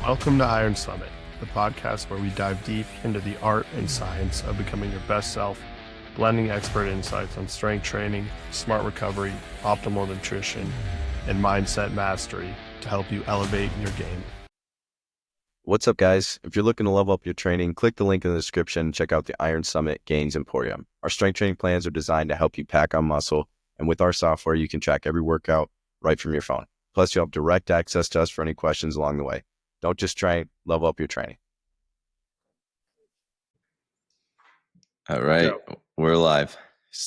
Welcome to Iron Summit, the podcast where we dive deep into the art and science of becoming your best self, blending expert insights on strength training, smart recovery, optimal nutrition, and mindset mastery to help you elevate your game. What's up, guys? If you're looking to level up your training, click the link in the description and check out the Iron Summit Gains Emporium. Our strength training plans are designed to help you pack on muscle, and with our software, you can track every workout right from your phone. Plus, you'll have direct access to us for any questions along the way. Don't just train, level up your training. All right, we're live.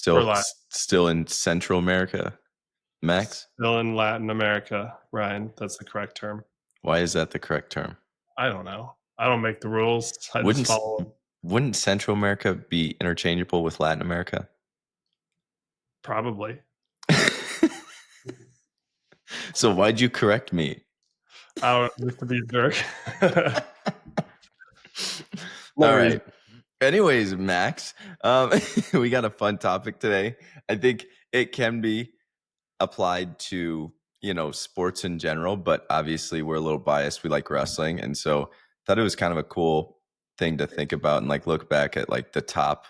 We're live. Still in Central America, Max? Still in Latin America, Ryan. That's the correct term. Why is that the correct term? I don't know. I don't make the rules. I just follow them. Wouldn't Central America be interchangeable with Latin America? Probably. So why'd you correct me? I don't used to be a jerk. All right. Anyways, Max, we got a fun topic today. I think it can be applied to, sports in general, but obviously we're a little biased. We like wrestling. And so thought it was kind of a cool thing to think about and look back at the top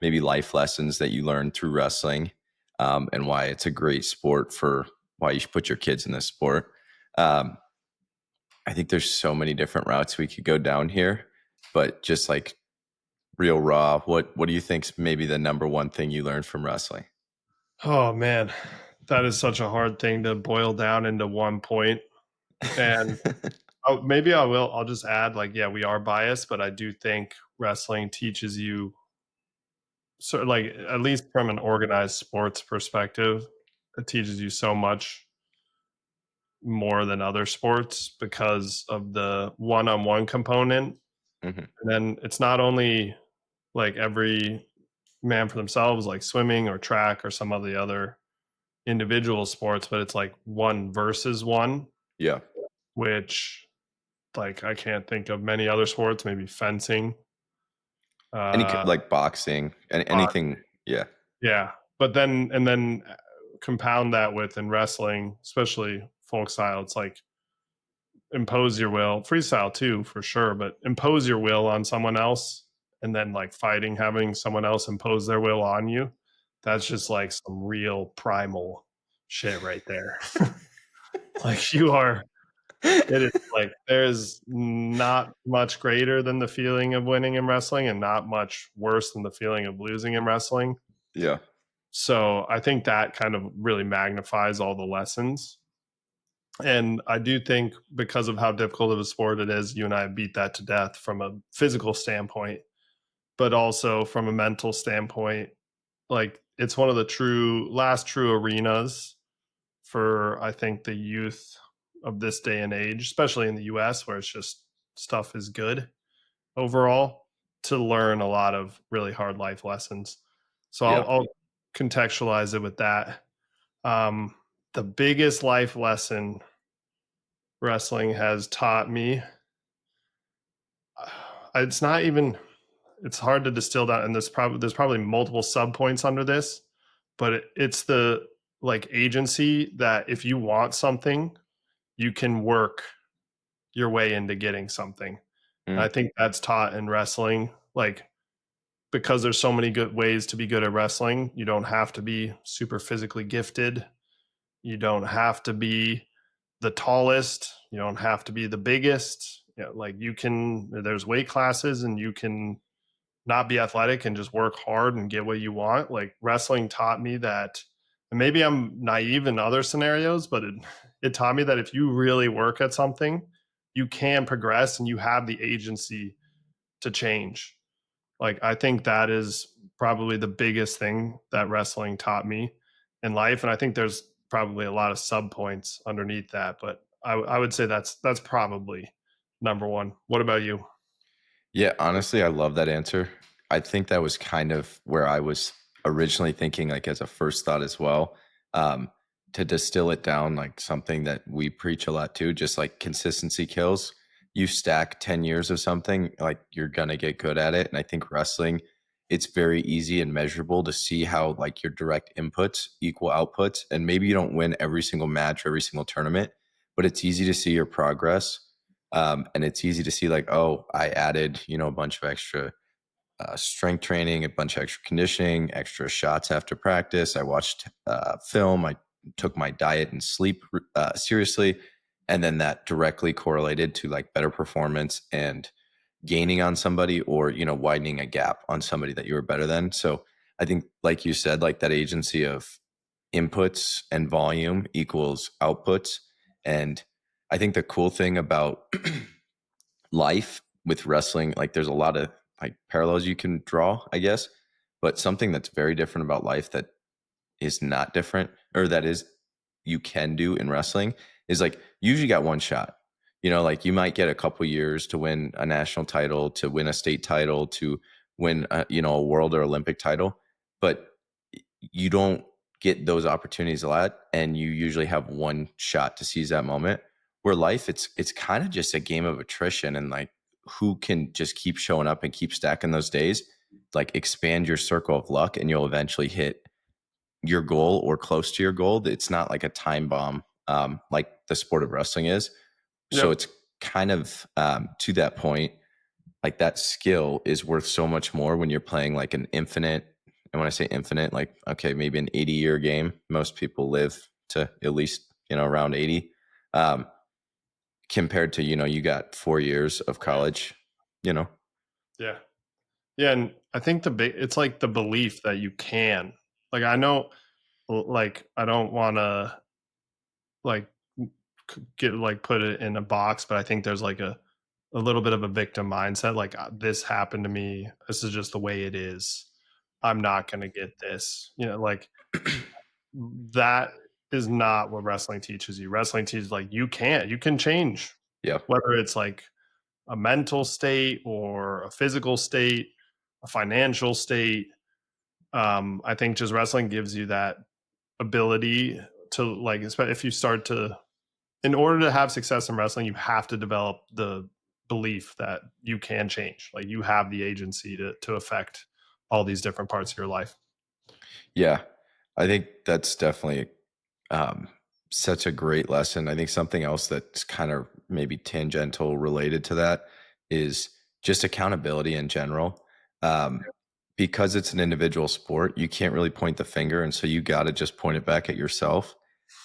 maybe life lessons that you learned through wrestling, and why it's a great sport for why you should put your kids in this sport. I think there's so many different routes we could go down here, but just real raw, what do you think's maybe the number one thing you learned from wrestling? Oh man, that is such a hard thing to boil down into one point. And I'll just add we are biased, but I do think wrestling teaches you at least from an organized sports perspective, it teaches you so much more than other sports because of the one-on-one component. Mm-hmm. And then it's not only every man for themselves, like swimming or track or some of the other individual sports, but it's one versus one. Yeah. Which I can't think of many other sports, maybe fencing. Boxing and anything. Yeah. Yeah. But then compound that with in wrestling, especially folk style, it's impose your will, freestyle too, for sure, but impose your will on someone else. And then fighting, having someone else impose their will on you. That's just some real primal shit right there. It is there's not much greater than the feeling of winning in wrestling and not much worse than the feeling of losing in wrestling. Yeah. So I think that kind of really magnifies all the lessons. And I do think because of how difficult of a sport it is, you and I beat that to death from a physical standpoint, but also from a mental standpoint. It's one of the last true arenas for, I think, the youth of this day and age, especially in the US, where it's just stuff is good overall, to learn a lot of really hard life lessons. So Yeah. I'll contextualize it with that. The biggest life lesson wrestling has taught me, it's hard to distill down, and there's probably multiple sub points under this, but it's the agency that if you want something, you can work your way into getting something. And I think that's taught in wrestling, because there's so many good ways to be good at wrestling. You don't have to be super physically gifted. You don't have to be the tallest. You don't have to be the biggest. There's weight classes and you can not be athletic and just work hard and get what you want. Wrestling taught me that, and maybe I'm naive in other scenarios, but it taught me that if you really work at something, you can progress and you have the agency to change. I think that is probably the biggest thing that wrestling taught me in life. And I think there's probably a lot of sub points underneath that, but I would say that's probably number one. What about you? Yeah, honestly, I love that answer. I think that was kind of where I was originally thinking, as a first thought as well, to distill it down, something that we preach a lot too, just consistency kills. You stack 10 years of something, you're going to get good at it. And I think wrestling, it's very easy and measurable to see how your direct inputs equal outputs. And maybe you don't win every single match or every single tournament, but it's easy to see your progress And it's easy to see like, oh, I added, a bunch of extra strength training, a bunch of extra conditioning, extra shots after practice. I watched film. I took my diet and sleep seriously. And then that directly correlated to like better performance and gaining on somebody, or, widening a gap on somebody that you were better than. So I think, like you said, like that agency of inputs and volume equals outputs. And I think the cool thing about life with wrestling, like there's a lot of like parallels you can draw, I guess, but something that's very different about life that is not different, or that is you can do in wrestling, is like you usually got one shot. Like you might get a couple years to win a national title, to win a state title, to win a world or Olympic title, but you don't get those opportunities a lot, and you usually have one shot to seize that moment. Where life, it's kind of just a game of attrition, and like who can just keep showing up and keep stacking those days, like expand your circle of luck, and you'll eventually hit your goal or close to your goal. It's not like a time bomb, like the sport of wrestling is. So Yep. it's kind of to that point, like that skill is worth so much more when you're playing like an infinite. And when I say infinite, like, okay, maybe an 80-year game. Most people live to at least, around 80. Um, Compared to, you got 4 years of college, you know? Yeah. Yeah. And I think it's like the belief that you can. Like, I know, like, I don't want to, like, get, like, put it in a box, but I think there's like a little bit of a victim mindset. Like, this happened to me. This is just the way it is. I'm not going to get this. Like, that is not what wrestling teaches you. Wrestling teaches like you can change, Yeah. whether it's like a mental state or a physical state, a financial state. I think just wrestling gives you that ability to, like, if you start to, in order to have success in wrestling, you have to develop the belief that you can change. Like, you have the agency to affect all these different parts of your life. Yeah. I think that's definitely um, such a great lesson. I think something else that's kind of maybe tangential related to that is just accountability in general. Um, because it's an individual sport, you can't really point the finger. And so you got to just point it back at yourself.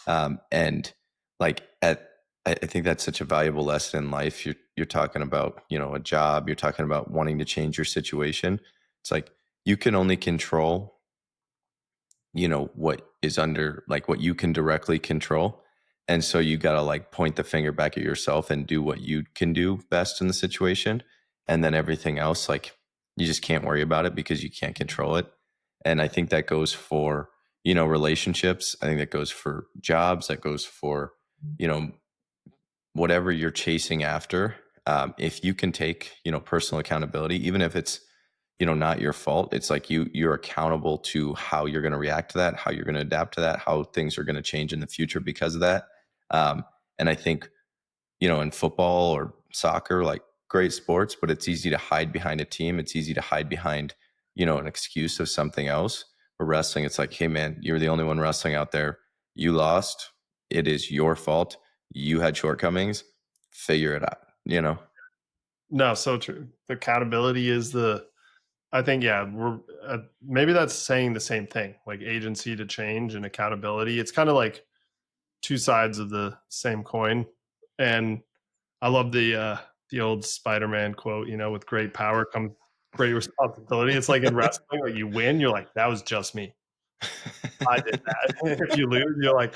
And like I think that's such a valuable lesson in life. You're talking about, a job, you're talking about wanting to change your situation. It's like you can only control, what is under, like what you can directly control. And so you got to like point the finger back at yourself and do what you can do best in the situation. And then everything else, like you just can't worry about it because you can't control it. And I think that goes for, relationships. I think that goes for jobs, that goes for, you know, whatever you're chasing after. If you can take, personal accountability, even if it's, not your fault, it's like you're accountable to how you're going to react to that, how you're going to adapt to that, how things are going to change in the future because of that. Um, and I think, in football or soccer, like great sports, but it's easy to hide behind a team. It's easy to hide behind, an excuse of something else. For wrestling, it's like, hey man, you're the only one wrestling out there. You lost. It is your fault. You had shortcomings. Figure it out. No, so true. The accountability is I think, yeah, we're maybe that's saying the same thing, like agency to change and accountability. It's kind of like two sides of the same coin. And I love the old Spider-Man quote, with great power comes great responsibility. It's like in wrestling, like you win, you're like, that was just me. I did that. If you lose, you're like,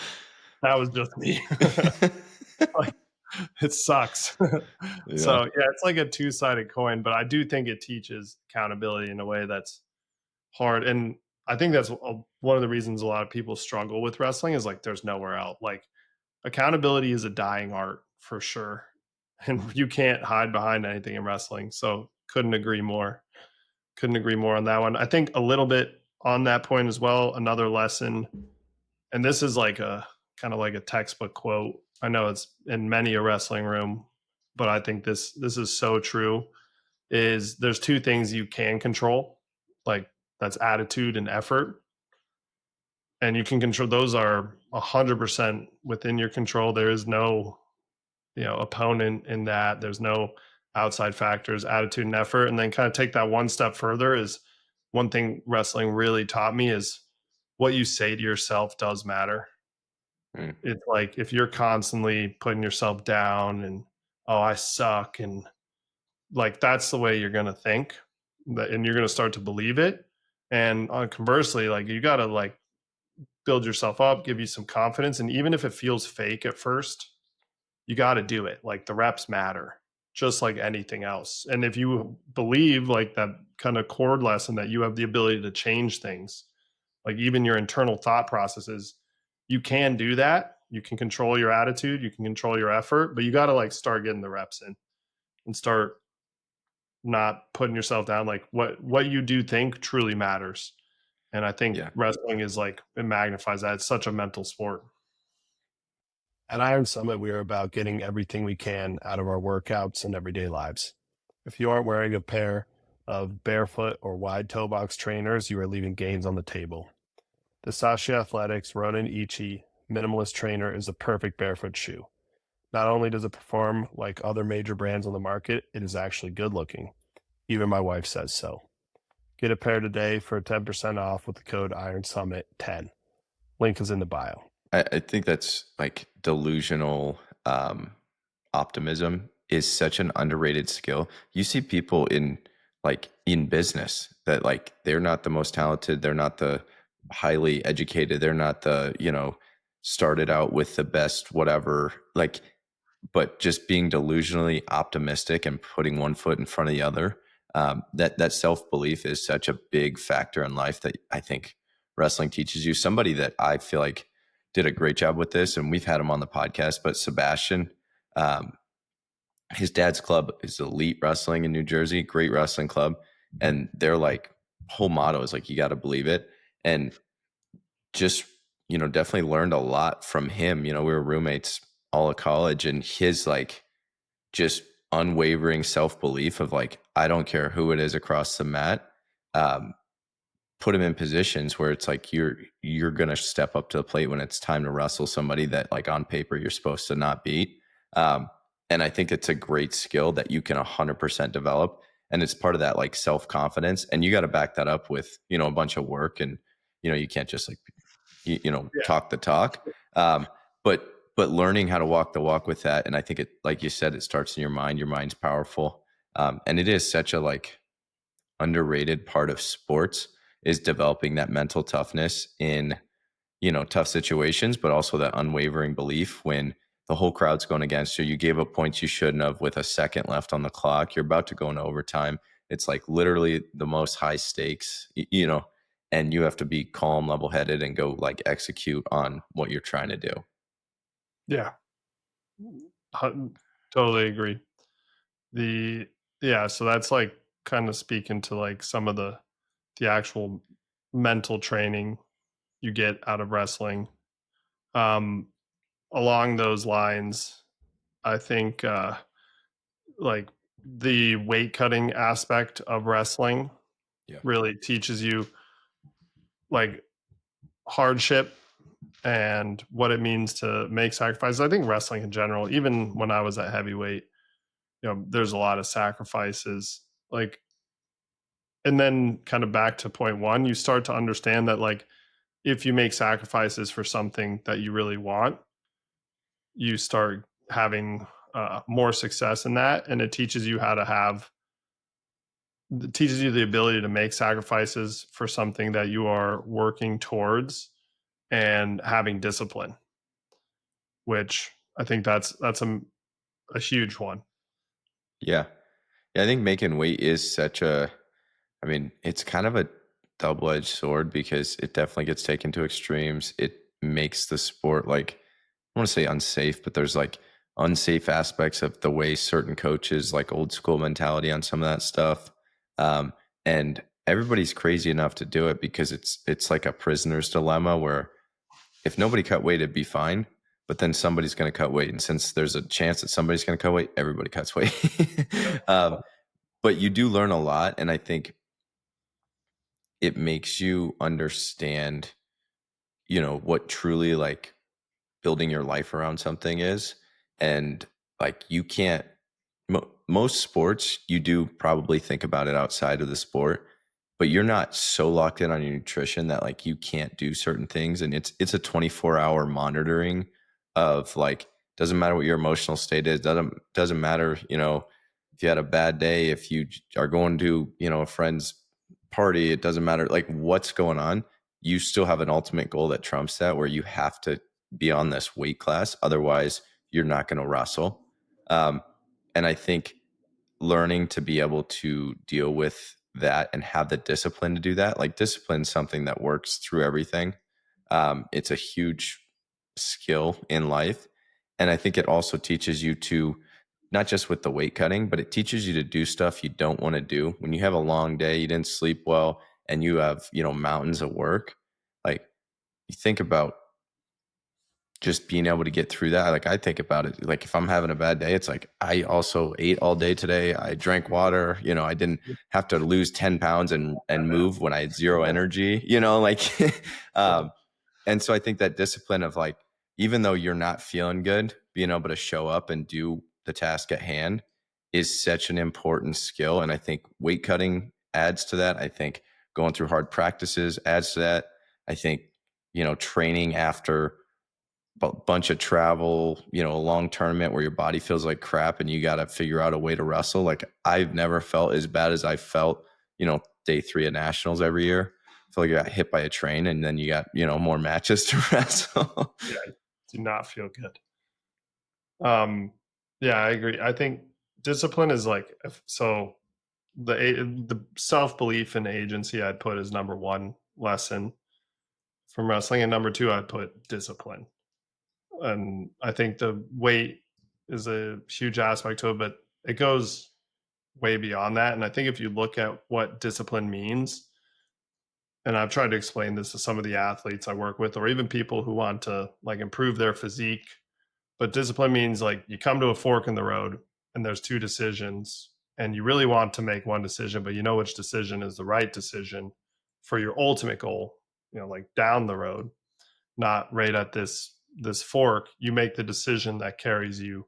that was just me. Like, it sucks. Yeah. So yeah, it's like a two-sided coin, but I do think it teaches accountability in a way that's hard. And I think that's one of the reasons a lot of people struggle with wrestling is like there's nowhere else. Like, accountability is a dying art for sure. And you can't hide behind anything in wrestling. So couldn't agree more. Couldn't agree more on that one. I think a little bit on that point as well, another lesson, and this is like a kind of like a textbook quote. I know it's in many a wrestling room, but I think this is so true. Is there's two things you can control, like that's attitude and effort, and you can control those are 100% within your control. There is no opponent in that. There's no outside factors, attitude and effort. And then kind of take that one step further is one thing wrestling really taught me is what you say to yourself does matter. Mm. It's like if you're constantly putting yourself down and, oh, I suck, and like that's the way you're going to think, and you're going to start to believe it. And conversely, like you got to like build yourself up, give you some confidence. And even if it feels fake at first, you got to do it. Like the reps matter, just like anything else. And if you believe like that kind of cord lesson that you have the ability to change things, like even your internal thought processes, you can do that. You can control your attitude, you can control your effort, but you got to like start getting the reps in and start not putting yourself down. Like what you do think truly matters. And I think Yeah. wrestling is like, it magnifies that. It's such a mental sport. At Iron Summit, we are about getting everything we can out of our workouts and everyday lives. If you aren't wearing a pair of barefoot or wide toe box trainers, you are leaving gains on the table. The Sashi Athletics Ronin Ichi Minimalist Trainer is a perfect barefoot shoe. Not only does it perform like other major brands on the market, it is actually good looking. Even my wife says so. Get a pair today for 10% off with the code IronSummit10. Link is in the bio. I think that's like delusional optimism is such an underrated skill. You see people in business that like they're not the most talented, they're not the highly educated, they're not the, started out with the best whatever, like, but just being delusionally optimistic and putting one foot in front of the other. That self-belief is such a big factor in life that I think wrestling teaches you. Somebody that I feel like did a great job with this, and we've had him on the podcast, but Sebastian, his dad's club is Elite Wrestling in New Jersey, great wrestling club. And their like whole motto is like, you got to believe it. And just, definitely learned a lot from him. We were roommates all of college, and his like just unwavering self-belief of like, I don't care who it is across the mat, put him in positions where it's like you're gonna step up to the plate when it's time to wrestle somebody that like on paper you're supposed to not beat. And I think it's a great skill that you can 100% develop, and it's part of that like self-confidence, and you got to back that up with a bunch of work, and you can't just like talk the talk. But learning how to walk the walk with that, and I think it, like you said, it starts in your mind. Your mind's powerful, and it is such a like underrated part of sports is developing that mental toughness in tough situations, but also that unwavering belief when the whole crowd's going against you. You gave up points you shouldn't have with a second left on the clock. You're about to go into overtime. It's like literally the most high stakes, and you have to be calm, level headed, and go like execute on what you're trying to do. Yeah. Totally agree. So that's like kind of speaking to like some of the actual mental training you get out of wrestling. Along those lines, I think like the weight cutting aspect of wrestling really teaches you like hardship and what it means to make sacrifices. I think wrestling in general, even when I was at heavyweight, there's a lot of sacrifices. Like, and then kind of back to point one, you start to understand that like if you make sacrifices for something that you really want, you start having more success in that, and it teaches you it teaches you the ability to make sacrifices for something that you are working towards and having discipline, which I think that's a huge one. Yeah. I think making weight is such it's kind of a double-edged sword because it definitely gets taken to extremes. It makes the sport like, I want to say unsafe, but there's like unsafe aspects of the way certain coaches, like old school mentality on some of that stuff. And everybody's crazy enough to do it because it's like a prisoner's dilemma where if nobody cut weight, it'd be fine. But then somebody's going to cut weight. And since there's a chance that somebody's going to cut weight, everybody cuts weight. But you do learn a lot. And I think it makes you understand, what truly like building your life around something is. And like you can't, most sports, you do probably think about it outside of the sport, but you're not so locked in on your nutrition that like you can't do certain things. And it's a 24-hour monitoring of like, doesn't matter what your emotional state is, doesn't matter, you know, if you had a bad day, if you are going to, you know, a friend's party, it doesn't matter like what's going on. You still have an ultimate goal that trumps that, where you have to be on this weight class. Otherwise, you're not going to wrestle. And I think learning to be able to deal with that and have the discipline to do that, like discipline is something that works through everything. It's a huge skill in life. And I think it also teaches you to, not just with the weight cutting, but it teaches you to do stuff you don't want to do. When you have a long day, you didn't sleep well, and you have, you know, mountains of work, like you think about just being able to get through that. Like I think about it, like if I'm having a bad day, it's like I also ate all day today. I drank water, you know, I didn't have to lose 10 pounds and move when I had zero energy, you know, like, and so I think that discipline of like, even though you're not feeling good, being able to show up and do the task at hand is such an important skill. And I think weight cutting adds to that. I think going through hard practices adds to that. I think, you know, training after bunch of travel, you know, a long tournament where your body feels like crap and you got to figure out a way to wrestle. Like I've never felt as bad as I felt, you know, day 3 of nationals every year. I feel like I got hit by a train and then you got, you know, more matches to wrestle. Yeah, I do not feel good. Yeah, I agree. I think discipline is like, so the self-belief and agency I'd put as number one lesson from wrestling, and number two I'd put discipline. And I think the weight is a huge aspect to it, but it goes way beyond that. And I think if you look at what discipline means, and I've tried to explain this to some of the athletes I work with, or even people who want to like improve their physique, but discipline means like you come to a fork in the road and there's two decisions and you really want to make one decision, but you know which decision is the right decision for your ultimate goal, you know, like down the road, not right at this fork. You make the decision that carries you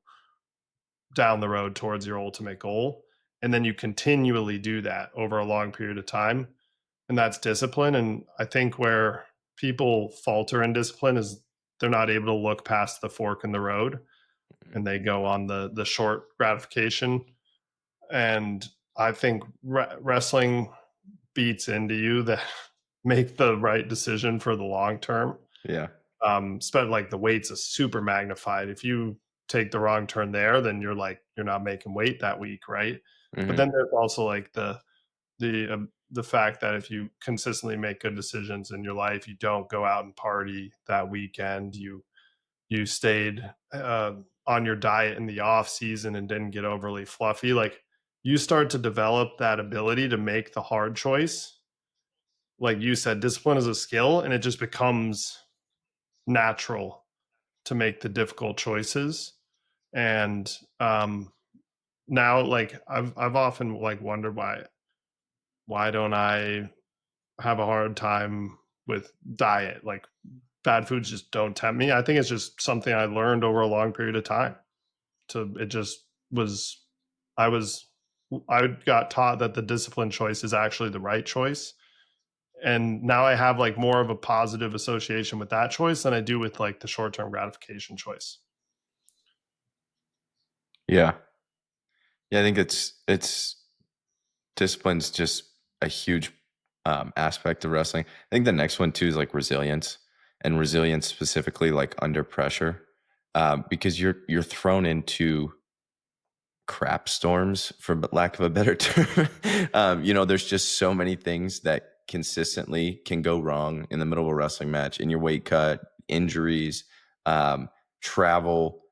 down the road towards your ultimate goal, and then you continually do that over a long period of time, and that's discipline. And I think where people falter in discipline is they're not able to look past the fork in the road and they go on the short gratification. And I think wrestling beats into you that make the right decision for the long term. Yeah. But like the weight's a super magnified. If you take the wrong turn there, then you're like you're not making weight that week, right? But then there's also like the fact that if you consistently make good decisions in your life, you don't go out and party that weekend, you stayed on your diet in the off season and didn't get overly fluffy, like you start to develop that ability to make the hard choice. Like you said, discipline is a skill and it just becomes natural to make the difficult choices. And now like I've often like wondered why don't I have a hard time with diet? Like bad foods just don't tempt me. I think it's just something I learned over a long period of time. It just was, I was, I got taught that the discipline choice is actually the right choice. And now I have like more of a positive association with that choice than I do with like the short-term gratification choice. Yeah. Yeah. I think it's discipline's just a huge aspect of wrestling. I think the next one too is like resilience, and resilience specifically like under pressure, because you're thrown into crap storms, for lack of a better term. You know, there's just so many things that consistently can go wrong in the middle of a wrestling match, in your weight cut, injuries, travel,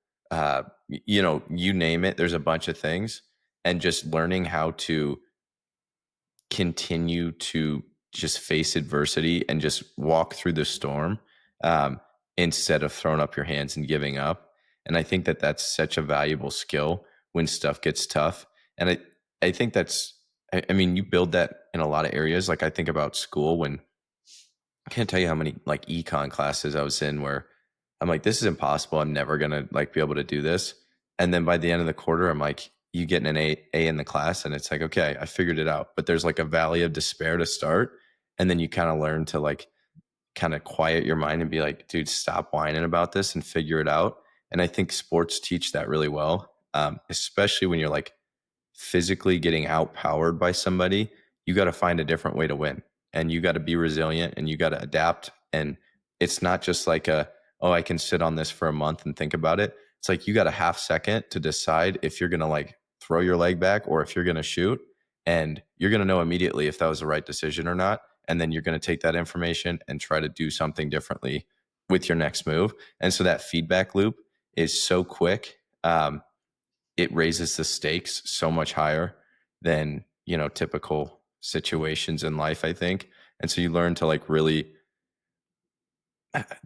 you know, you name it. There's a bunch of things, and just learning how to continue to just face adversity and just walk through the storm, instead of throwing up your hands and giving up. And I think that that's such a valuable skill when stuff gets tough. And I think I mean, you build that in a lot of areas. Like I think about school, when I can't tell you how many like econ classes I was in where I'm like, this is impossible. I'm never going to like be able to do this. And then by the end of the quarter, I'm like, you get an A in the class, and it's like, okay, I figured it out. But there's like a valley of despair to start. And then you kind of learn to like kind of quiet your mind and be like, dude, stop whining about this and figure it out. And I think sports teach that really well, especially when you're like physically getting outpowered by somebody. You got to find a different way to win, and you got to be resilient, and you got to adapt. And it's not just like oh, I can sit on this for a month and think about it. It's like you got a half second to decide if you're going to like throw your leg back or if you're going to shoot. And you're going to know immediately if that was the right decision or not. And then you're going to take that information and try to do something differently with your next move. And so that feedback loop is so quick. It raises the stakes so much higher than, typical situations in life, I think. And so you learn to like really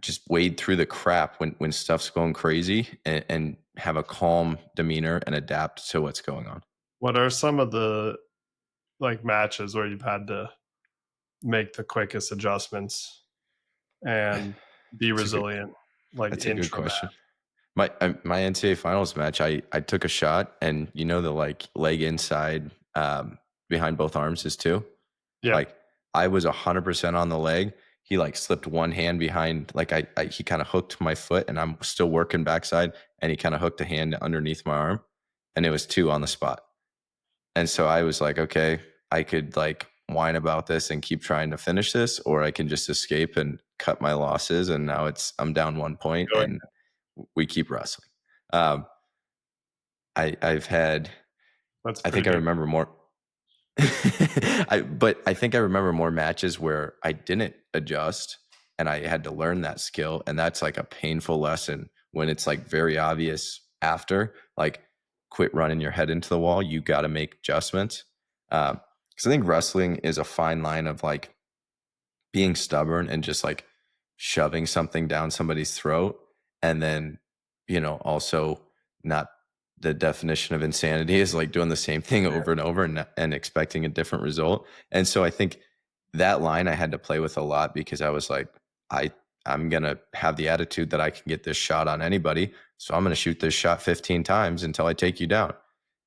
just wade through the crap when stuff's going crazy, and have a calm demeanor and adapt to what's going on. What are some of the like matches where you've had to make the quickest adjustments and be resilient? That's a good question. My NCAA finals match, I took a shot, and the like leg inside behind both arms is two. Yeah. Like I was 100% on the leg. He like slipped one hand behind, like he kind of hooked my foot, and I'm still working backside, and he kind of hooked a hand underneath my arm, and it was two on the spot. And so I was like, okay, I could like whine about this and keep trying to finish this, or I can just escape and cut my losses. And now I'm down 1 point, and we keep wrestling. I've had, I think I remember more. But I think I remember more matches where I didn't adjust, and I had to learn that skill. And that's like a painful lesson when it's like very obvious after, like quit running your head into the wall. You got to make adjustments. Because I think wrestling is a fine line of like being stubborn and just like shoving something down somebody's throat. And then, also not, the definition of insanity is like doing the same thing over and over and expecting a different result. And so I think that line I had to play with a lot, because I was like, I'm going to have the attitude that I can get this shot on anybody. So I'm going to shoot this shot 15 times until I take you down.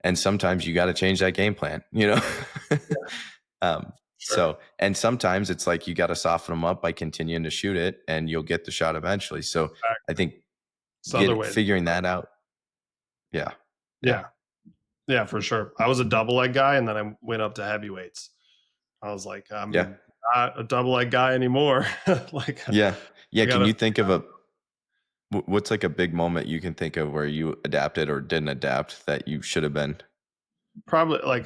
And sometimes you got to change that game plan, Sure. So, and sometimes it's like, you got to soften them up by continuing to shoot it, and you'll get the shot eventually. So I think figuring that out. Yeah, for sure. I was a double leg guy, and then I went up to heavyweights. I was like, I'm not a double leg guy anymore. Can you think of what's like a big moment you can think of where you adapted or didn't adapt that you should have been? Probably like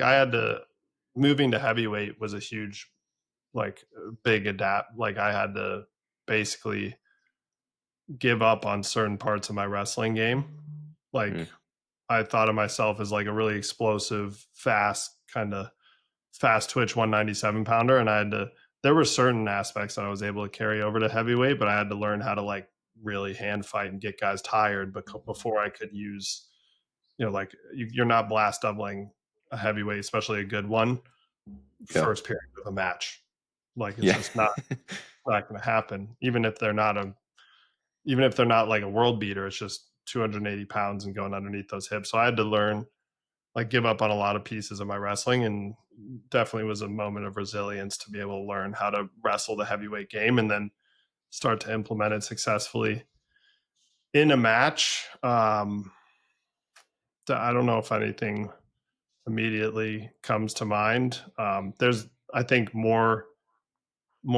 moving to heavyweight was a huge, like big adapt. Like I had to basically give up on certain parts of my wrestling game. Like I thought of myself as like a really explosive, fast twitch 197 pounder. And there were certain aspects that I was able to carry over to heavyweight, but I had to learn how to like really hand fight and get guys tired before I could use, like you're not blast doubling a heavyweight, especially a good one, first period of a match. Like it's just not going to happen. Even if they're not like a world beater, it's just 280 pounds and going underneath those hips. So I had to learn, like give up on a lot of pieces of my wrestling, and definitely was a moment of resilience to be able to learn how to wrestle the heavyweight game and then start to implement it successfully in a match. I don't know if anything immediately comes to mind. There's, I think more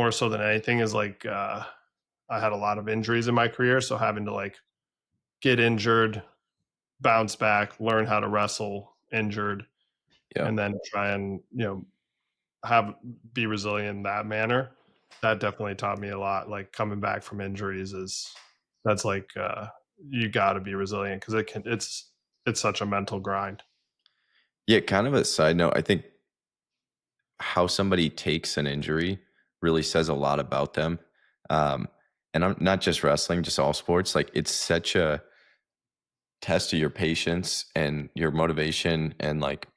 so than anything is like, I had a lot of injuries in my career. So having to like get injured, bounce back, learn how to wrestle injured, and then try and, be resilient in that manner. That definitely taught me a lot. Like coming back from injuries that's like, you got to be resilient, because it's such a mental grind. Yeah. Kind of a side note, I think how somebody takes an injury really says a lot about them. And I'm not just wrestling, just all sports. Like it's such a test of your patience and your motivation. And like,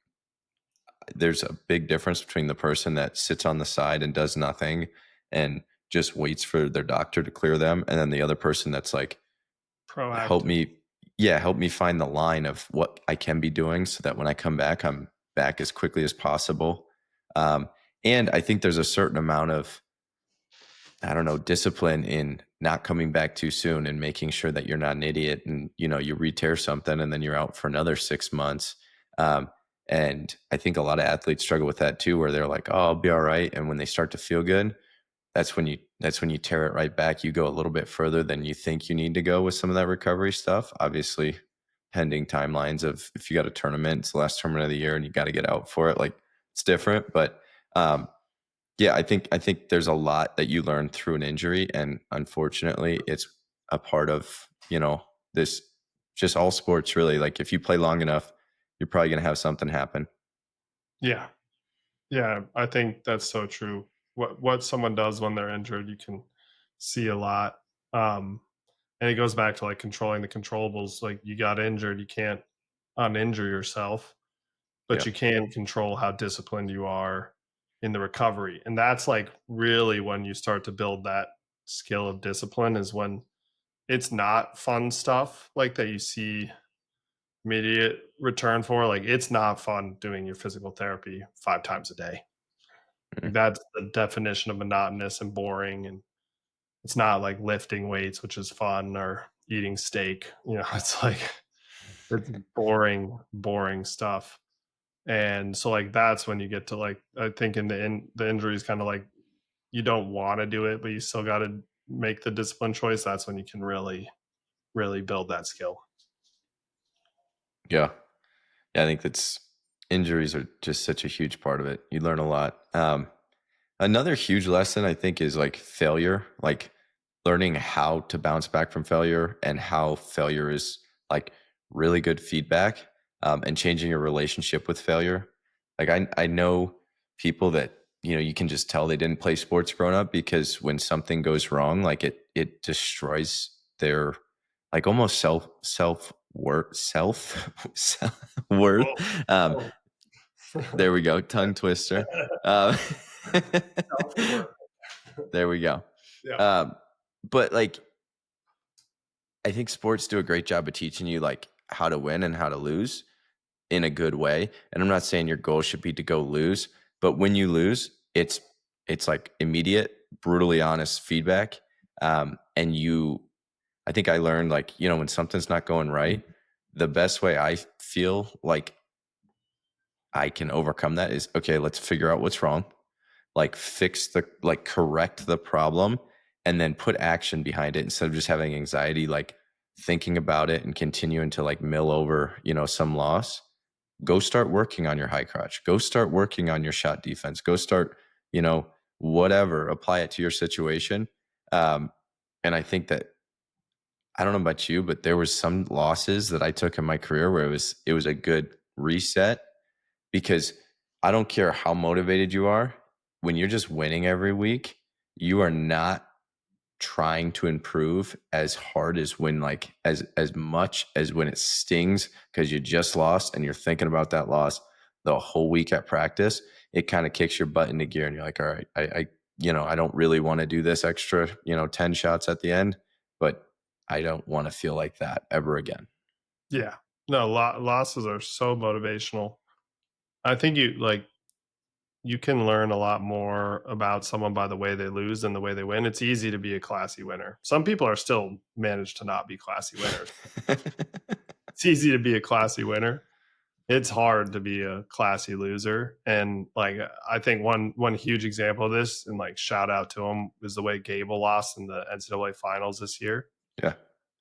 there's a big difference between the person that sits on the side and does nothing and just waits for their doctor to clear them, and then the other person that's like, Proactive. help me. yeah, help me find the line of what I can be doing so that when I come back, I'm back as quickly as possible. Um, and I think there's a certain amount of, I don't know, discipline in not coming back too soon and making sure that you're not an idiot and, you re-tear something and then you're out for another 6 months. Um, and I think a lot of athletes struggle with that too, where they're like, oh, I'll be all right. And when they start to feel good, that's when you tear it right back. You go a little bit further than you think you need to go with some of that recovery stuff. Obviously, pending timelines of if you got a tournament, it's the last tournament of the year and you got to get out for it. Like it's different, but yeah, I think there's a lot that you learn through an injury, and unfortunately, it's a part of this. Just all sports, really. Like if you play long enough, you're probably gonna have something happen. Yeah. Yeah, I think that's so true. What someone does when they're injured, you can see a lot. Um, and it goes back to like controlling the controllables. Like you got injured, you can't uninjure yourself, but Yeah, you can control how disciplined you are in the recovery. And that's like really when you start to build that skill of discipline is when it's not fun stuff like that you see immediate return for. Like it's not fun doing your physical therapy 5 times a day. Mhm. Like that's the definition of monotonous and boring. And it's not like lifting weights, which is fun, or eating steak. It's like it's boring stuff. And so like that's when you get to like I think the injury is kind of like you don't want to do it, but you still got to make the discipline choice. That's when you can really build that skill. yeah, yeah. I think that's injuries are just such a huge part of it. You learn a lot. Another huge lesson I think is like failure, like learning how to bounce back from failure and how failure is like really good feedback, and changing your relationship with failure. Like I know people that, you can just tell they didn't play sports growing up because when something goes wrong, like it destroys their like almost self worth. Um, Oh, there we go, tongue twister. Uh, self-worth. there we go. Yeah. Um, but like, I think sports do a great job of teaching you like how to win and how to lose in a good way. And I'm not saying your goal should be to go lose, but when you lose, it's like immediate, brutally honest feedback. And I think I learned like, when something's not going right, the best way I feel like I can overcome that is, okay, let's figure out what's wrong, like correct the problem, and then put action behind it instead of just having anxiety, like thinking about it and continuing to like mill over, some loss. Go start working on your high crotch. Go start working on your shot defense. Go start, you know, whatever, apply it to your situation. Um, and I think that, I don't know about you, but there was some losses that I took in my career where it was a good reset, because I don't care how motivated you are, when you're just winning every week, you are not trying to improve as hard as when like as much as when it stings because you just lost and you're thinking about that loss the whole week at practice. It kind of kicks your butt into gear and you're like, all right, I don't really want to do this extra 10 shots at the end, but I don't want to feel like that ever again. Yeah. No, losses are so motivational. I think you can learn a lot more about someone by the way they lose than the way they win. It's easy to be a classy winner. Some people are still managed to not be classy winners. It's easy to be a classy winner. It's hard to be a classy loser. And like I think one huge example of this, and like shout out to him, is the way Gable lost in the NCAA finals this year. Yeah.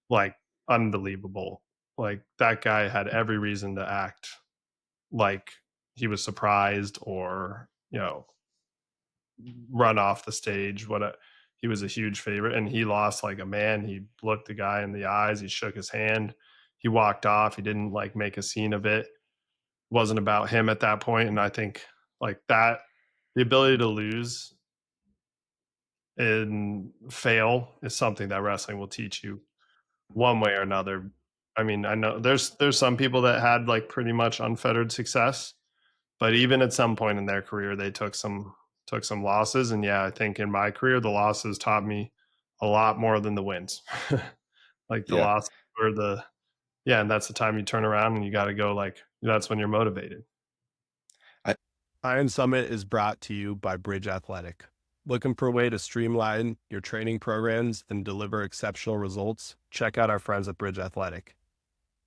Like unbelievable. Like that guy had every reason to act like he was surprised or run off the stage. He was a huge favorite, and he lost like a man. He looked the guy in the eyes. He shook his hand. He walked off. He didn't like make a scene of it. Wasn't about him at that point. And I think like that, the ability to lose and fail is something that wrestling will teach you one way or another. I mean, I know there's some people that had like pretty much unfettered success, but even at some point in their career, they took some losses. And yeah, I think in my career, the losses taught me a lot more than the wins. Like the Yeah. losses were Yeah, and that's the time you turn around and you got to go, like, that's when you're motivated. Iron Summit is brought to you by Bridge Athletic. Looking for a way to streamline your training programs and deliver exceptional results? Check out our friends at Bridge Athletic.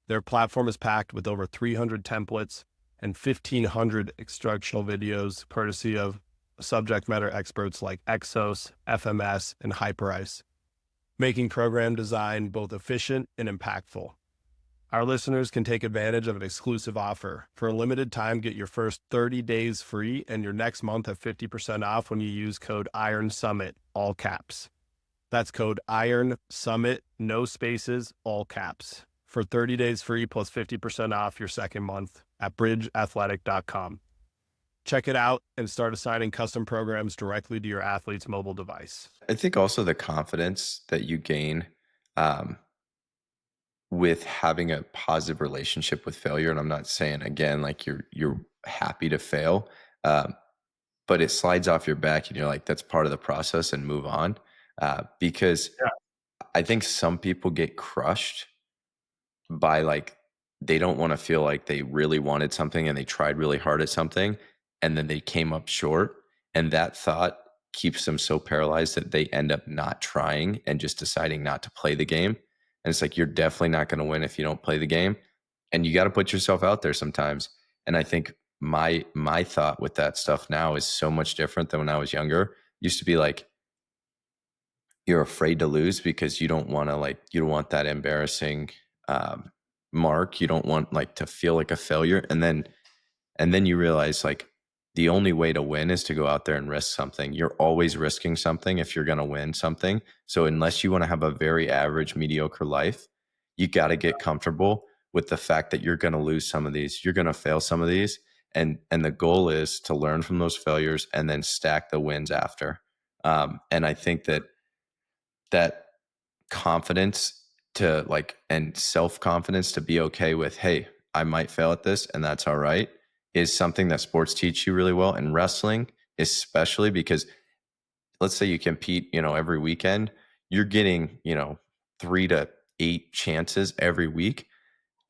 Their platform is packed with over 300 templates and 1,500 instructional videos, courtesy of subject matter experts like Exos, FMS, and Hyperice, making program design both efficient and impactful. Our listeners can take advantage of an exclusive offer. For a limited time, get your first 30 days free and your next month at 50% off when you use code Iron Summit, all caps. That's code Iron Summit, no spaces, all caps, for 30 days free plus 50% off your second month at bridgeathletic.com. Check it out and start assigning custom programs directly to your athlete's mobile device. I think also the confidence that you gain with having a positive relationship with failure, and I'm not saying again like you're happy to fail, but it slides off your back and you're like, that's part of the process and move on. Because Yeah. I think some people get crushed by like, they don't want to feel like they really wanted something and they tried really hard at something and then they came up short. And that thought keeps them so paralyzed that they end up not trying and just deciding not to play the game. And it's like, you're definitely not going to win if you don't play the game. And you got to put yourself out there sometimes. And I think my thought with that stuff now is so much different than when I was younger. Used to be like, you're afraid to lose because you don't want to, like, you don't want that embarrassing mark. You don't want like to feel like a failure. And then you realize like the only way to win is to go out there and risk something. You're always risking something if you're going to win something. So unless you want to have a very average, mediocre life, you got to get comfortable with the fact that you're going to lose some of these, you're going to fail some of these. And the goal is to learn from those failures and then stack the wins after. And I think that confidence to like, and self-confidence to be okay with, hey, I might fail at this and that's all right, is something that sports teach you really well. And wrestling, especially because let's say you compete, every weekend, you're getting, 3 to 8 chances every week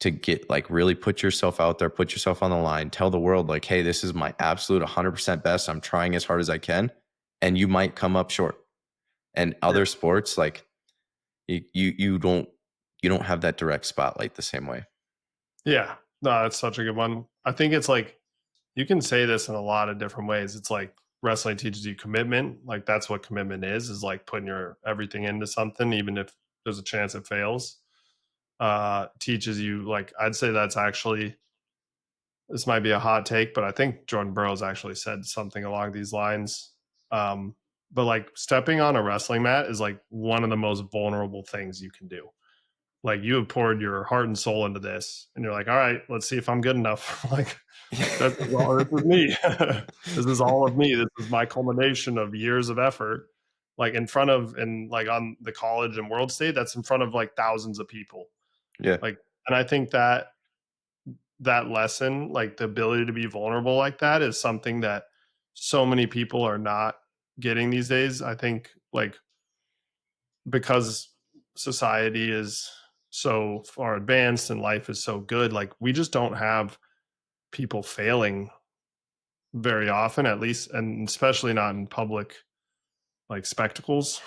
to get like really put yourself out there, put yourself on the line, tell the world like, hey, this is my absolute 100% best. I'm trying as hard as I can. And you might come up short. And other sports, like you don't have that direct spotlight the same way. Yeah. No, that's such a good one. I think it's like, you can say this in a lot of different ways. It's like wrestling teaches you commitment. Like that's what commitment is like putting your everything into something, even if there's a chance it fails. Teaches you, like, I'd say that's actually, this might be a hot take, but I think Jordan Burroughs actually said something along these lines. But like stepping on a wrestling mat is like one of the most vulnerable things you can do. Like you have poured your heart and soul into this and you're like, all right, let's see if I'm good enough. Like this is me. This is all of me. This is my culmination of years of effort. Like in front of, and like on the college and world stage, that's in front of like thousands of people. Yeah. Like, and I think that lesson, like the ability to be vulnerable like that, is something that so many people are not getting these days. I think like because society is so far advanced and life is so good, like we just don't have people failing very often, at least, and especially not in public like spectacles.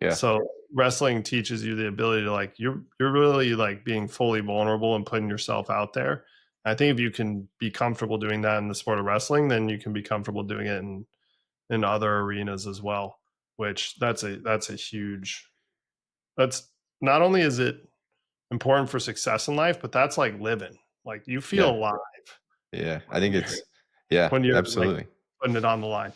Yeah. So wrestling teaches you the ability to like, you're really like being fully vulnerable and putting yourself out there. I think if you can be comfortable doing that in the sport of wrestling, then you can be comfortable doing it in other arenas as well, which that's a huge, that's, not only is it important for success in life, but that's like living, like you feel Yeah. alive Yeah. I think it's, yeah, when you're like absolutely. putting it on the line.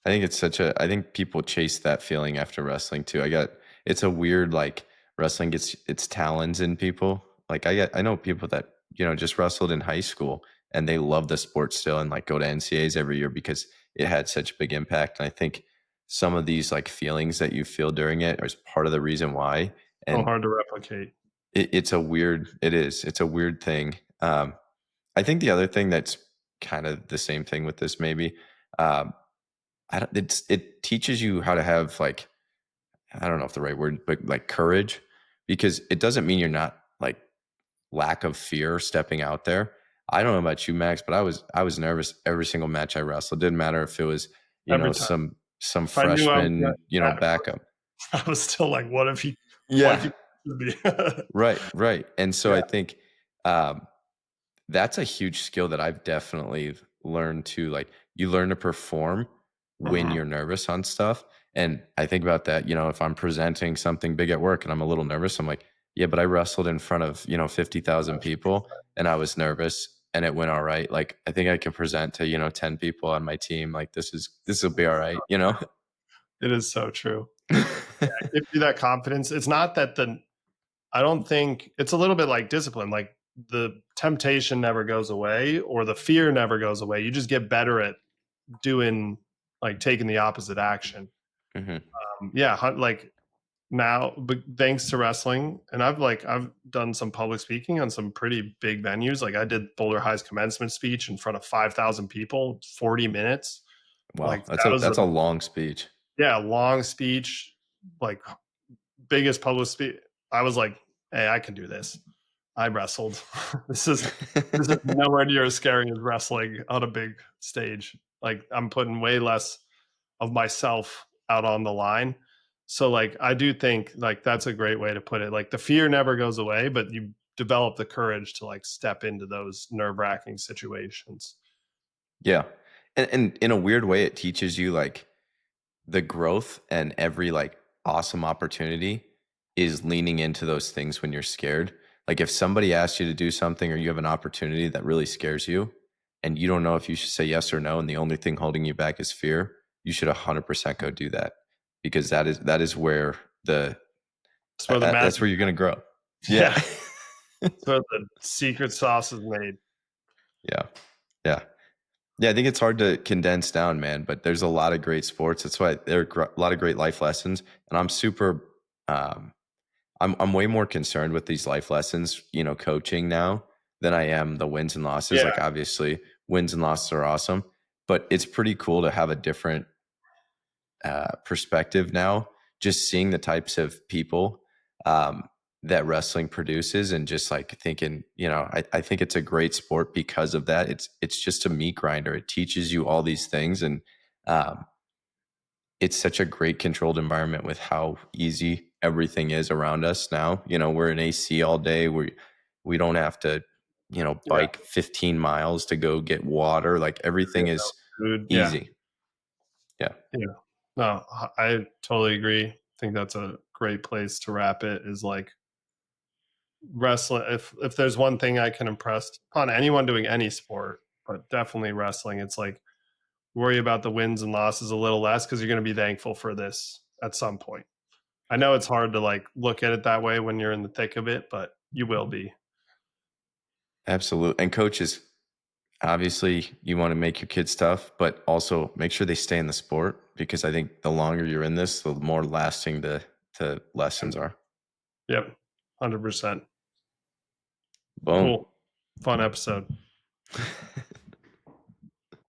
I think it's I think people chase that feeling after wrestling too. It's a weird, like, wrestling gets its talons in people. Like I know people that, just wrestled in high school and they love the sport still and like go to NCAAs every year because it had such a big impact. And I think some of these like feelings that you feel during it is part of the reason why. So And hard to replicate. it's a weird thing. I think the other thing that's kind of the same thing with this maybe, um, it teaches you how to have like, I don't know if the right word, but like courage, because it doesn't mean you're not like lack of fear stepping out there. I don't know about you, Max, but I was nervous every single match I wrestled. Didn't matter if it was, Every time. some If I knew I was freshman, backup. I was still like, what if he Yeah. could be? Right. And so Yeah. I think that's a huge skill that I've definitely learned to, like, you learn to perform when Mhm. you're nervous on stuff. And I think about that, if I'm presenting something big at work and I'm a little nervous, I'm like, yeah, but I wrestled in front of, 50,000 people and I was nervous and it went all right. Like, I think I can present to, 10 people on my team. Like, this will be all right, It is so true. It gives you that confidence. It's not that I don't think it's a little bit like discipline. Like the temptation never goes away or the fear never goes away. You just get better at doing, like, taking the opposite action. Mhm. Yeah. Like now, but thanks to wrestling, and I've done some public speaking on some pretty big venues. Like I did Boulder High's commencement speech in front of 5,000 people, 40 minutes. Wow. Like that was That's a long speech. long speech, like biggest public speech. I was like, hey, I can do this. I wrestled. This is nowhere near as scary as wrestling on a big stage. Like I'm putting way less of myself out on the line. So like I do think like that's a great way to put it. Like the fear never goes away, but you develop the courage to like step into those nerve-wracking situations. Yeah. And in a weird way, it teaches you, like, the growth, and every, like, awesome opportunity is leaning into those things when you're scared. Like, if somebody asks you to do something or you have an opportunity that really scares you and you don't know if you should say yes or no, and the only thing holding you back is fear, you should 100% go do that, because that is where That's where the that's magic. where you're going to grow. Yeah. Yeah. That's where the secret sauce is made. Yeah. Yeah. Yeah, I think it's hard to condense down, man, but there's a lot of great sports. That's why there are a lot of great life lessons, and um, I'm way more concerned with these life lessons, coaching now, than I am the wins and losses. Yeah. Like, obviously, wins and losses are awesome, but it's pretty cool to have a different perspective now, just seeing the types of people that wrestling produces, and just like thinking, I think it's a great sport because of that. It's just a meat grinder. It teaches you all these things, and um, it's such a great controlled environment with how easy everything is around us now. We're in AC all day. We don't have to, Yeah. bike 15 miles to go get water. Like, everything is Food. Yeah. easy. Yeah. Yeah. No, I totally agree. I think that's a great place to wrap it, is like wrestling. If there's one thing I can impress upon anyone doing any sport, but definitely wrestling, it's like worry about the wins and losses a little less, because you're going to be thankful for this at some point. I know it's hard to like look at it that way when you're in the thick of it, but you will be. Absolutely. And coaches, obviously, you want to make your kids tough, but also make sure they stay in the sport, because I think the longer you're in this, the more lasting the lessons are. Yep. 100%. Boom. Cool. Fun episode.